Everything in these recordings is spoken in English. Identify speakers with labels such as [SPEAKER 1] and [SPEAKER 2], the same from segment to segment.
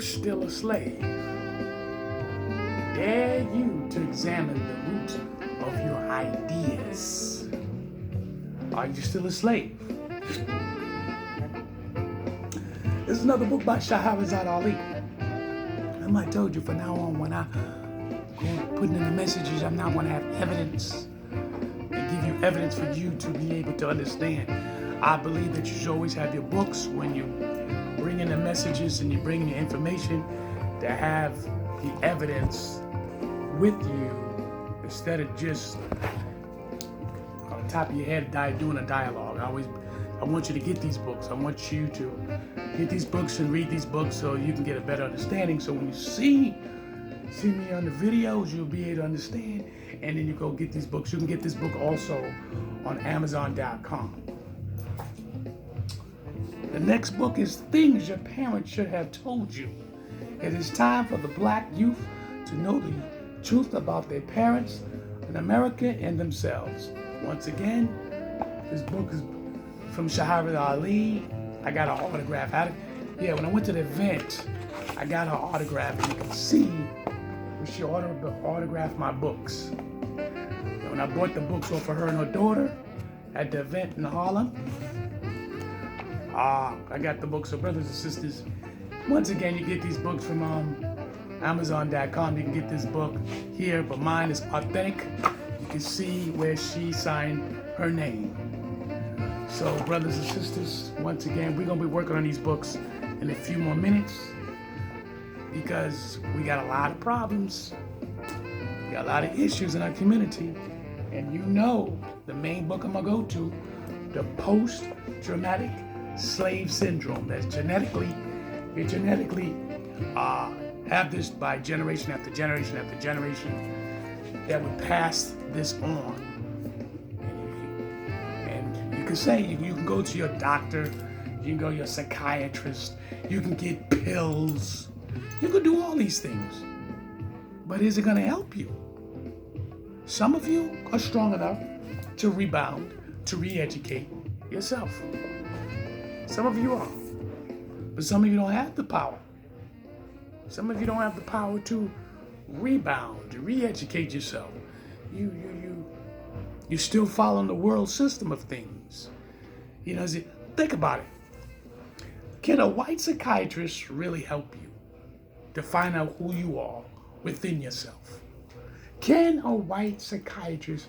[SPEAKER 1] still a slave? Dare you to examine the roots of your ideas? Are you still a slave? This is another book by Shahrazad Ali. I might told you from now on when I go putting in the messages, I'm not going to have evidence and give you evidence for you to be able to understand. I believe that you should always have your books when you bring in the messages and you bring in the information to have the evidence with you instead of just on the top of your head doing a dialogue. I want you to get these books. I want you to get these books and read these books so you can get a better understanding. So when you see me on the videos, you'll be able to understand, and then you go get these books. You can get this book also on Amazon.com. The next book is Things Your Parents Should Have Told You. It is time for the black youth to know the truth about their parents in America and themselves. Once again, this book is from Shahrazad Ali. I got her autograph. When I went to the event, I got her autograph, and you can see where she autographed my books. And when I bought the books off of her and her daughter at the event in Harlem, I got the books. So brothers and sisters, once again, you get these books from Amazon.com. You can get this book here, but mine is authentic. You can see where she signed her name. So brothers and sisters, once again, we're going to be working on these books in a few more minutes because we got a lot of problems. We got a lot of issues in our community. And you know the main book I'm going to go to, the post-traumatic slave syndrome. That's you genetically have this by generation after generation after generation that would pass this on. And you can say, you can go to your doctor, you can go to your psychiatrist, you can get pills, you can do all these things. But is it going to help you? Some of you are strong enough to rebound, to re-educate yourself. Some of you are. But some of you don't have the power. Some of you don't have the power to rebound, to re-educate yourself. You're still following the world system of things. Think about it. Can a white psychiatrist really help you to find out who you are within yourself? Can a white psychiatrist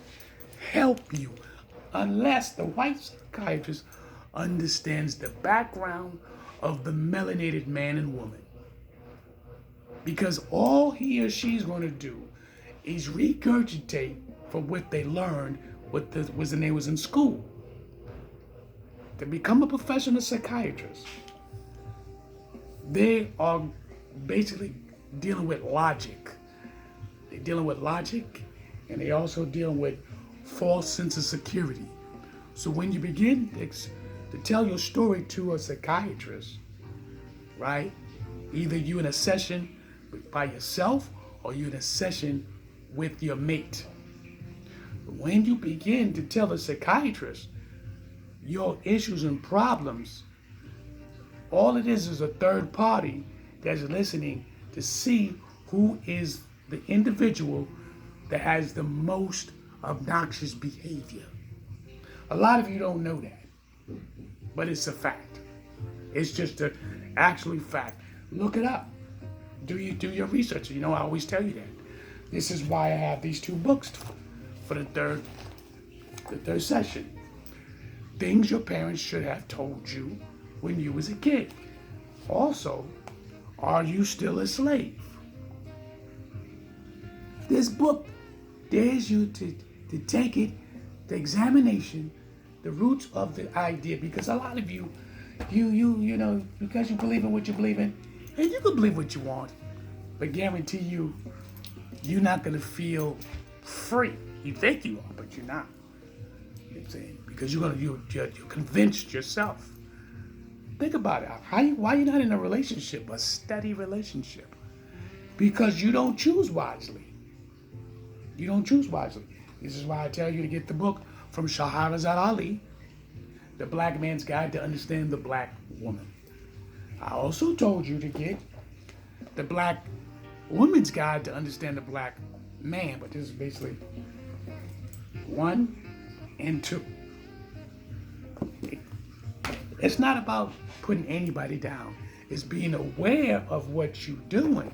[SPEAKER 1] help you unless the white psychiatrist understands the background of the melanated man and woman? Because all he or she's going to do is regurgitate from what they learned when they was in school. To become a professional psychiatrist, they are basically dealing with logic. They're dealing with logic, and they also dealing with false sense of security. So when you begin to tell your story to a psychiatrist, right? Either you in a session by yourself or you in a session with your mate. When you begin to tell a psychiatrist your issues and problems, all it is a third party that's listening to see who is the individual that has the most obnoxious behavior. A lot of you don't know that, but it's a fact. It's just an actually fact. Look it up. Do your research. I always tell you that. This is why I have these two books for the third session. Things your parents should have told you when you was a kid. Also, are you still a slave? This book dares you to take it, the examination, the roots of the idea, because a lot of you because you believe in what you believe in, and you can believe what you want, but guarantee you're not going to feel free. You think you are, but you're not. You know what I'm saying? Because you're convinced yourself. Think about it. Why you're not in a relationship, a steady relationship? Because you don't choose wisely. You don't choose wisely. This is why I tell you to get the book from Shahrazad Ali, The Black Man's Guide to Understand the Black Woman. I also told you to get the black woman's guide to understand the black man, but this is basically 1 and 2. It's not about putting anybody down. It's being aware of what you're doing.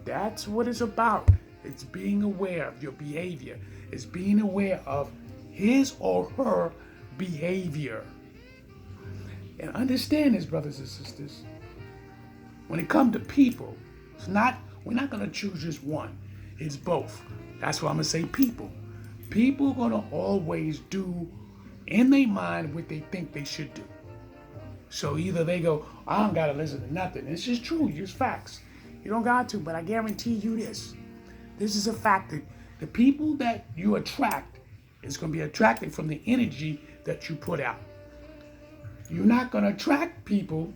[SPEAKER 1] That's what it's about. It's being aware of your behavior. It's being aware of his or her behavior. And understand this, brothers and sisters. When it comes to people, we're not going to choose just one. It's both. That's why I'm going to say people. People are going to always do in their mind what they think they should do. So either they go, I don't got to listen to nothing. It's just true. It's facts. You don't got to, but I guarantee you this. This is a fact that the people that you attract is going to be attracted from the energy that you put out. You're not going to attract people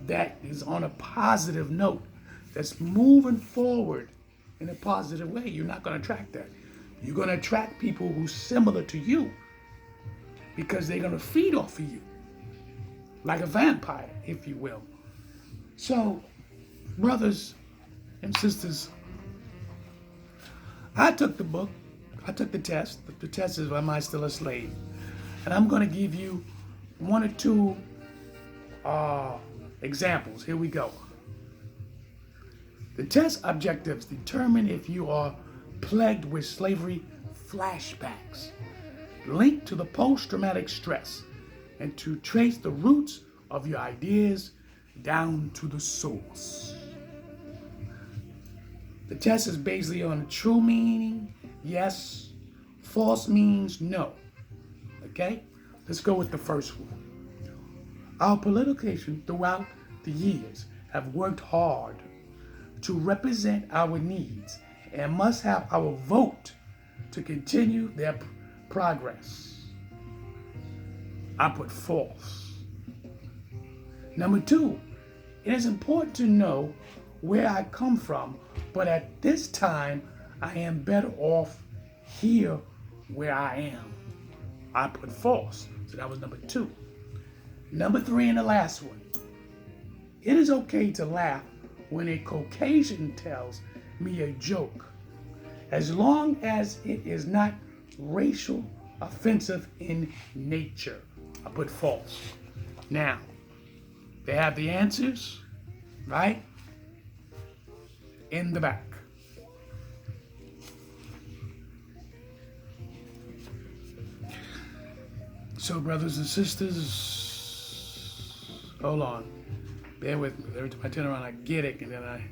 [SPEAKER 1] that is on a positive note, that's moving forward in a positive way. You're not going to attract that. You're going to attract people who's similar to you because they're going to feed off of you like a vampire, if you will. So, brothers and sisters, I took the book. I took the test. The test is, am I still a slave? And I'm going to give you 1 or 2 examples. Here we go. The test objectives determine if you are plagued with slavery flashbacks linked to the post-traumatic stress and to trace the roots of your ideas down to the source. The test is basically on true meaning, yes, false means no. Okay? Let's go with the first one. Our politicians throughout the years have worked hard to represent our needs and must have our vote to continue their progress. I put false. Number 2, it is important to know where I come from, but at this time I am better off here where I am. I put false. So that was number 2. Number 3 and the last one. It is okay to laugh when a Caucasian tells me a joke, as long as it is not racial offensive in nature. I put false. Now, they have the answers, right? In the back. So, brothers and sisters, hold on. Bear with me. Every time I turn around, I get it, and then I...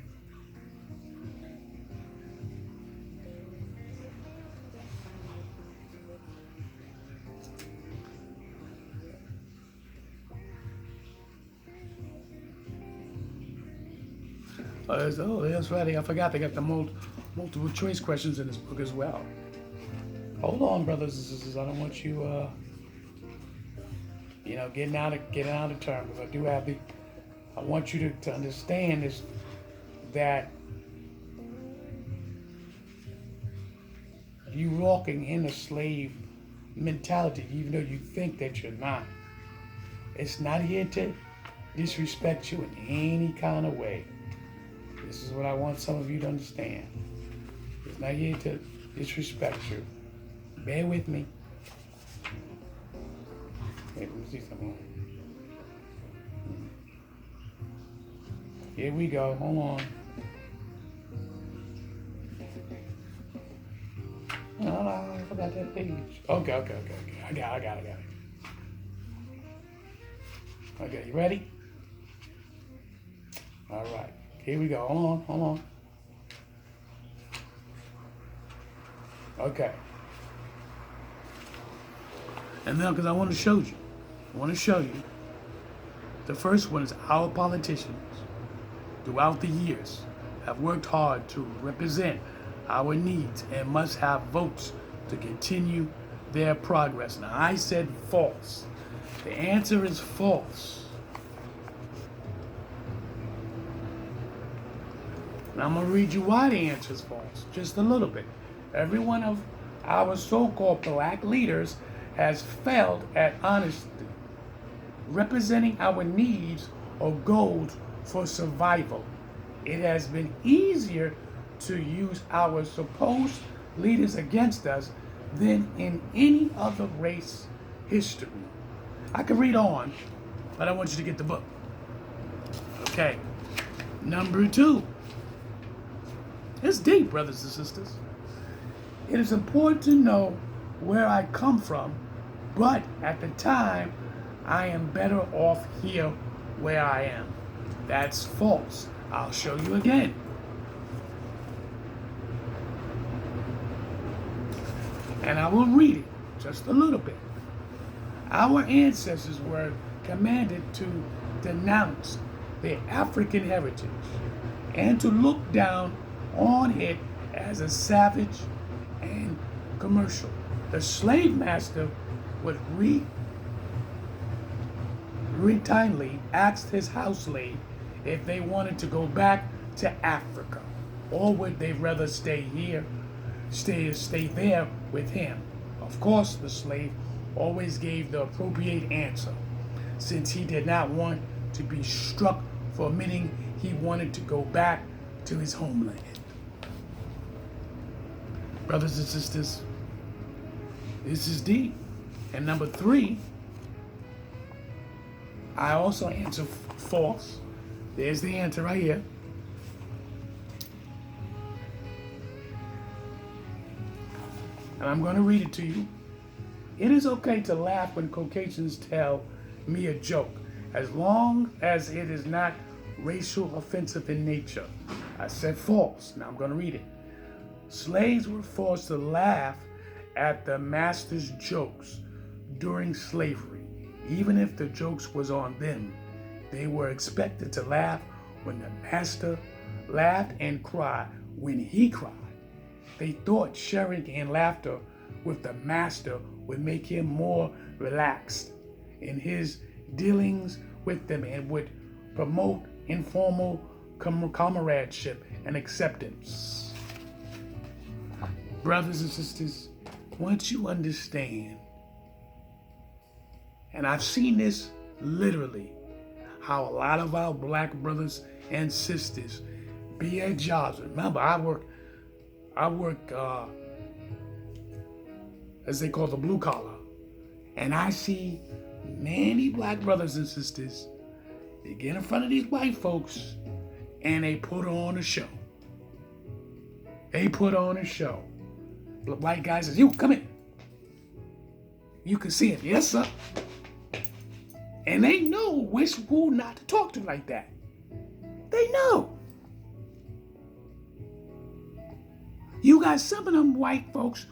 [SPEAKER 1] Oh, that's right. I forgot they got the multiple choice questions in this book as well. Hold on, brothers and sisters. I don't want you, getting out of turn. Because I do have I want you to understand is that you walking in a slave mentality, even though you think that you're not. It's not here to disrespect you in any kind of way. This is what I want some of you to understand. It's not here to disrespect you. Bear with me. Wait, let me see something. Here we go. Hold on. No, I forgot that page. Okay. I got it. Okay, you ready? All right. Here we go. Hold on. Okay. And now, because I want to show you. The first one is our politicians throughout the years have worked hard to represent our needs and must have votes to continue their progress. Now, I said false. The answer is false. Now, I'm going to read you why the answer is false, just a little bit. Every one of our so-called black leaders has failed at honesty, representing our needs or goals for survival. it has been easier to use our supposed leaders against us than in any other race history. I can read on, but I want you to get the book. Okay. Number 2. It's deep, brothers and sisters. It is important to know where I come from, but at the time, I am better off here where I am. That's false. I'll show you again. And I will read it just a little bit. Our ancestors were commanded to denounce their African heritage and to look down on it as a savage and commercial. The slave master would routinely ask his house slave if they wanted to go back to Africa, or would they rather stay there with him. Of course, the slave always gave the appropriate answer, since he did not want to be struck for admitting he wanted to go back to his homeland. Brothers and sisters, this is deep. And number 3, I also answer false. There's the answer right here. And I'm going to read it to you. It is okay to laugh when Caucasians tell me a joke, as long as it is not racial offensive in nature. I said false. Now I'm going to read it. Slaves were forced to laugh at the master's jokes during slavery. Even if the jokes was on them, they were expected to laugh when the master laughed and cry when he cried. They thought sharing in laughter with the master would make him more relaxed in his dealings with them and would promote informal comradeship and acceptance. Brothers and sisters, once you understand, and I've seen this literally, how a lot of our black brothers and sisters be at jobs. Remember, I work as they call the blue collar. And I see many black brothers and sisters, they get in front of these white folks and they put on a show. They put on a show. The white guy says, "You, come in." You can see it. "Yes, sir." And they know who not to talk to like that. They know. You got some of them white folks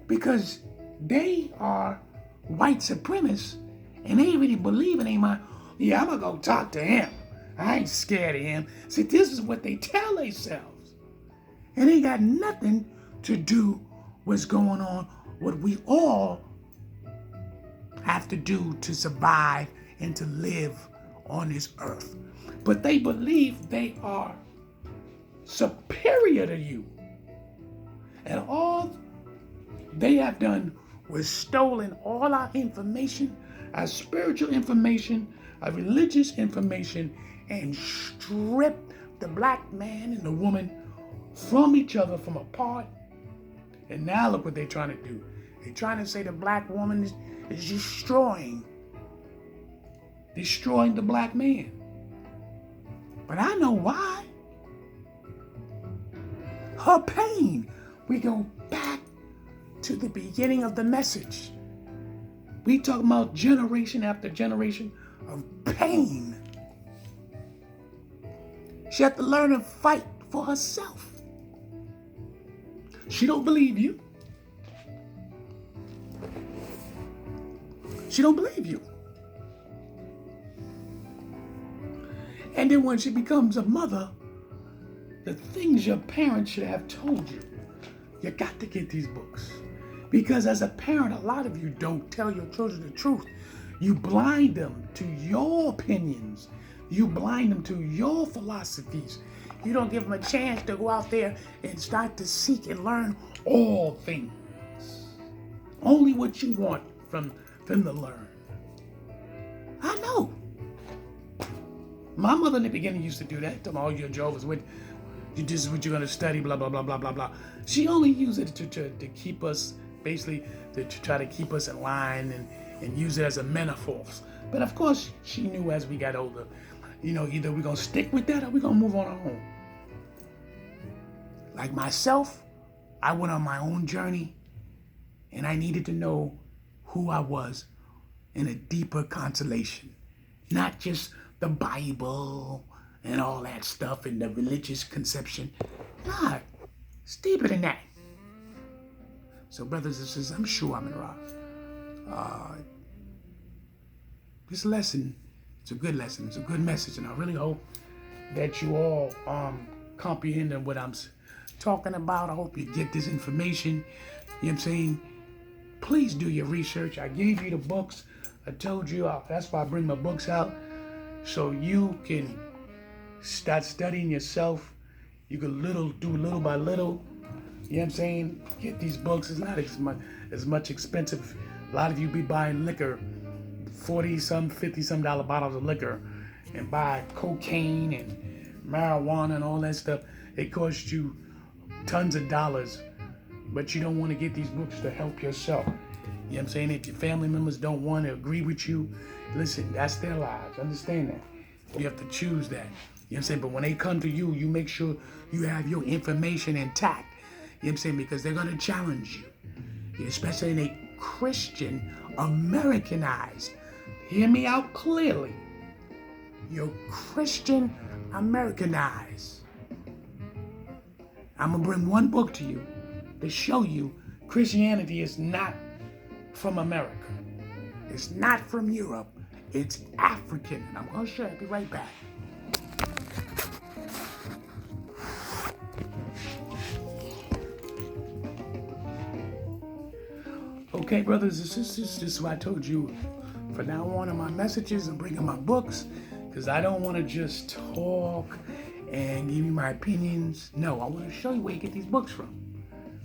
[SPEAKER 1] because they are white supremacists and they really believe in their mind, "Yeah, I'm going to go talk to him. I ain't scared of him." See, this is what they tell themselves. And they got nothing to do what's going on, what we all have to do to survive and to live on this earth. But they believe they are superior to you. And all they have done was stolen all our information, our spiritual information, our religious information, and stripped the black man and the woman from each other, from apart. And now look what they're trying to do. They're trying to say the black woman is destroying the black man. But I know why. Her pain. We go back to the beginning of the message. We talk about generation after generation of pain. She had to learn to fight for herself. She don't believe you. She don't believe you. And then when she becomes a mother, the things your parents should have told you, you got to get these books. Because as a parent, a lot of you don't tell your children the truth. You blind them to your opinions. You blind them to your philosophies. You don't give them a chance to go out there and start to seek and learn all things. Only what you want from them to learn. I know. My mother in the beginning used to do that. Tell me, oh, you're Jehovah's Witness. This is what you're going to study, blah, blah, blah, blah, blah, blah. She only used it to keep us, basically, to try to keep us in line and use it as a metaphor. But of course, she knew as we got older, either we're going to stick with that or we're going to move on our own. Like myself, I went on my own journey and I needed to know who I was in a deeper consolation. Not just the Bible and all that stuff and the religious conception. Nah, it's deeper than that. So brothers and sisters, I'm sure I'm in rock. This lesson, it's a good lesson. It's a good message. And I really hope that you all comprehend what I'm talking about. I hope you get this information. You know what I'm saying? Please do your research. I gave you the books. I told you, that's why I bring my books out. So you can start studying yourself. You can do little by little. You know what I'm saying? Get these books. It's not as much expensive. A lot of you be buying liquor, $40-some, $50-some bottles of liquor, and buy cocaine and marijuana and all that stuff. It costs you tons of dollars, but you don't want to get these books to help yourself. You know what I'm saying? If your family members don't want to agree with you, listen, that's their lives. Understand that. You have to choose that. You know what I'm saying? But when they come to you, you make sure you have your information intact. You know what I'm saying? Because they're going to challenge you, especially in a Christian Americanized. Hear me out clearly. You're Christian Americanized. I'm going to bring one book to you to show you Christianity is not from America. It's not from Europe. It's African. And I'm going to show you. I'll be right back. Okay, brothers and sisters, this is what I told you. From now on in my messages, I'm bringing my books because I don't want to just talk and give you my opinions. No, I want to show you where you get these books from.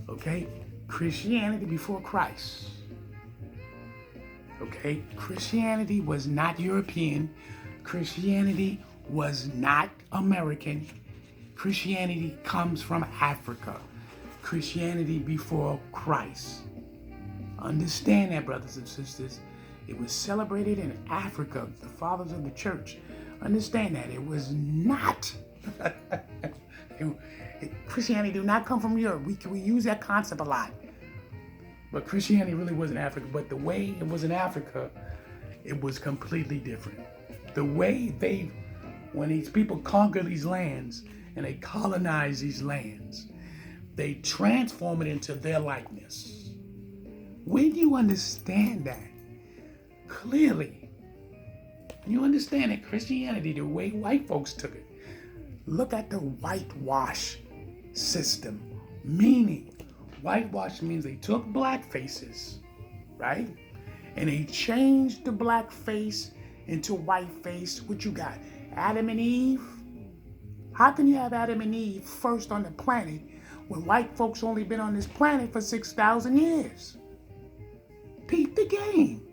[SPEAKER 1] Okay? Christianity before Christ. Okay? Christianity was not European. Christianity was not American. Christianity comes from Africa. Christianity before Christ. Understand that, brothers and sisters. It was celebrated in Africa, the fathers of the church. Understand that. It was not. Christianity did not come from Europe. We use that concept a lot. But Christianity really was in Africa. But the way it was in Africa, it was completely different. The way when these people conquer these lands and they colonize these lands, they transform it into their likeness. When you understand that clearly, you understand that Christianity, the way white folks took it, look at the whitewash system. Meaning, whitewash means they took black faces, right? And they changed the black face into white face. What you got? Adam and Eve? How can you have Adam and Eve first on the planet when white folks only been on this planet for 6,000 years? Peep the game.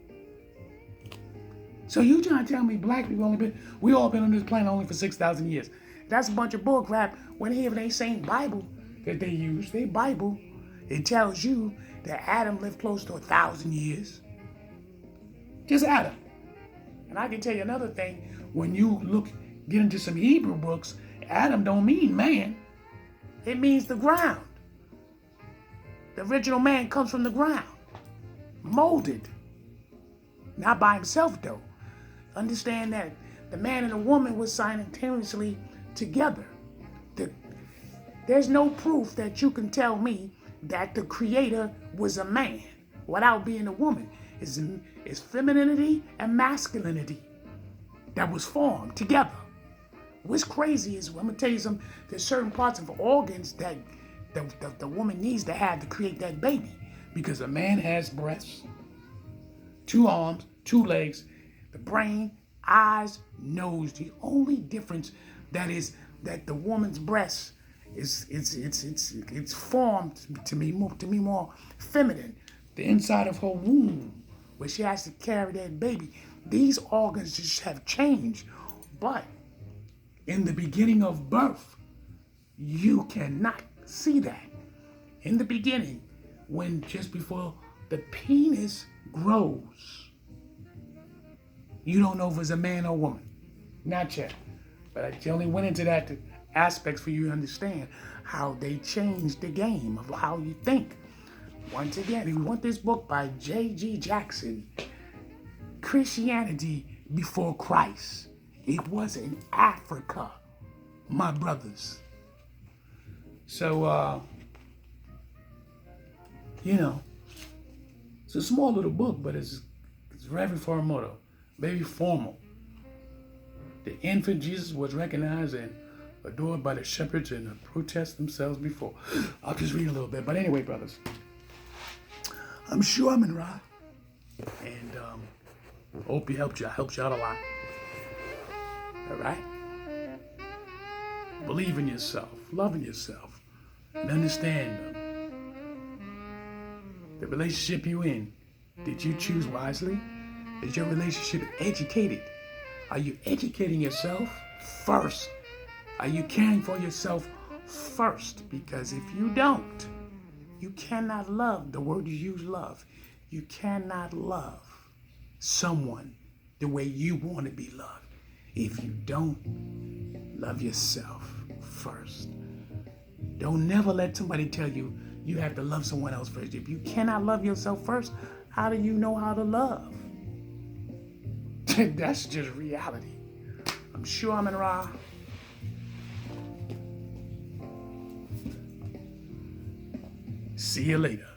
[SPEAKER 1] So you trying to tell me black people we all been on this planet only for 6,000 years. That's a bunch of bull crap. When they same Bible that they use, their Bible, it tells you that Adam lived close to 1,000 years. Just Adam. And I can tell you another thing. When you get into some Hebrew books, Adam don't mean man. It means the ground. The original man comes from the ground. Molded. Not by himself, though. Understand that the man and the woman were simultaneously together. There's no proof that you can tell me that the creator was a man without being a woman. It's femininity and masculinity that was formed together. What's crazy is, I'm going to tell you something, there's certain parts of organs that the woman needs to have to create that baby. Because a man has breasts, 2 arms, 2 legs, the brain, eyes, nose. The only difference that the woman's breast it's formed to me more feminine. The inside of her womb, where she has to carry that baby. These organs just have changed. But In the beginning of birth, you cannot see that. In the beginning, when just before the penis grows, you don't know if it's a man or woman. Not yet. But I only went into that aspects for you to understand how they changed the game of how you think. Once again, if you want this book by J.G. Jackson, Christianity Before Christ. It was in Africa, my brothers. So, it's a small little book, but it's very formal, very formal. The infant Jesus was recognized and adored by the shepherds and the protests themselves before. I'll just read a little bit. But anyway, brothers, I'm sure I'm in Ra. And hope he helped you. I helped you out a lot. All right? Believe in yourself. Love in yourself. And understand the relationship you in. Did you choose wisely? Is your relationship educated? Are you educating yourself first? Are you caring for yourself first? Because if you don't, you cannot love. The word you use, love. You cannot love someone the way you want to be loved if you don't love yourself first. Don't never let somebody tell you you have to love someone else first. If you cannot love yourself first, how do you know how to love? That's just reality. I'm sure I'm in Ra. See you later.